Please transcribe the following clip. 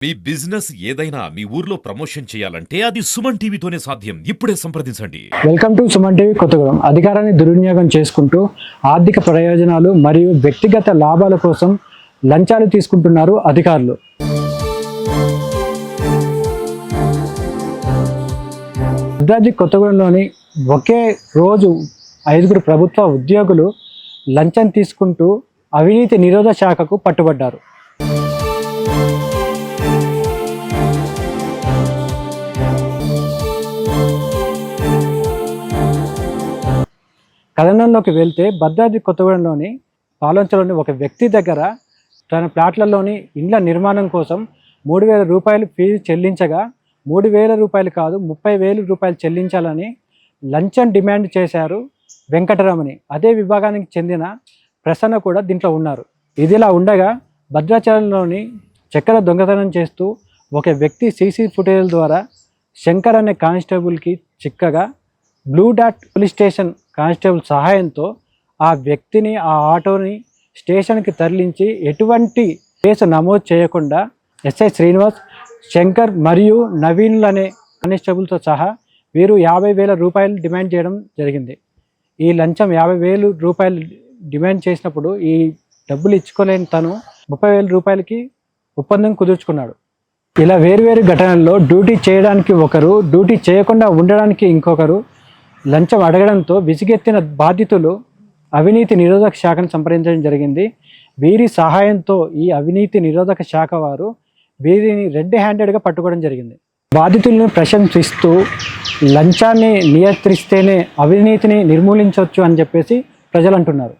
మీ business ఏదైనా మీ ఊర్లో promotion చేయాలంటే అది సుమన్ టీవీతోనే సాధ్యం. ఇప్పుడే సంప్రదించండి. Welcome to Suman TV Kothagudem. అధికారాన్ని దుర్వినియోగం చేసుకుంటూ ఆర్థిక ప్రయోజనాలు మరియు వ్యక్తిగత లాభాల కోసం లంచాలు తీసుకుంటున్నారు అధికారులు. భద్రాద్రి కొత్తగూడెంలోని ఒకే రోజు 5 ప్రభుత్వ ఉద్యోగులు లంచం తీసుకుంటూ అవినీతి నిరోధక శాఖకు పట్టుబడ్డారు. కథనంలోకి వెళ్తే భద్రాద్రి కొత్తగూడెంలోని పాలంచలోని ఒక వ్యక్తి దగ్గర తన ప్లాట్లలోని ఇండ్ల నిర్మాణం కోసం 3,000 రూపాయలు ఫీజు చెల్లించగా 3,000 రూపాయలు కాదు 30,000 రూపాయలు చెల్లించాలని లంచం డిమాండ్ చేశారు వెంకటరమణి. అదే విభాగానికి చెందిన ప్రసన్న కూడా దీంట్లో ఉన్నారు. ఇదిలా ఉండగా భద్రాచలంలోని చక్కెర దొంగతనం చేస్తూ ఒక వ్యక్తి సీసీ ఫుటేజ్ ద్వారా శంకర్ అనే కానిస్టేబుల్కి చిక్కగా blue dot police station constable సహాయంతో ఆ వ్యక్తిని ఆ ఆటోని స్టేషన్కి తరలించి ఎటువంటి కేసు నమోదు చేయకుండా ఎస్ఐ శ్రీనివాస్, శంకర్ మరియు నవీన్లు అనే కానిస్టేబుల్తో సహా వీరు 50,000 రూపాయలు డిమాండ్ చేయడం జరిగింది. ఈ లంచం 50,000 రూపాయలు డిమాండ్ చేసినప్పుడు ఈ డబ్బులు ఇచ్చుకోలేని తను 30,000 రూపాయలకి ఒప్పందం కుదుర్చుకున్నాడు. ఇలా వేరువేరు ఘటనల్లో డ్యూటీ చేయడానికి ఒకరు, డ్యూటీ చేయకుండా ఉండడానికి ఇంకొకరు లంచం అడగడంతో విసిగెత్తిన బాధితులు అవినీతి నిరోధక శాఖను సంప్రదించడం జరిగింది. వీరి సహాయంతో ఈ అవినీతి నిరోధక శాఖ వారు వీరిని రెడ్ హ్యాండెడ్గా పట్టుకోవడం జరిగింది. బాధితులను ప్రశంసిస్తూ లంచాన్ని నియంత్రిస్తేనే అవినీతిని నిర్మూలించవచ్చు అని చెప్పేసి ప్రజలు అంటున్నారు.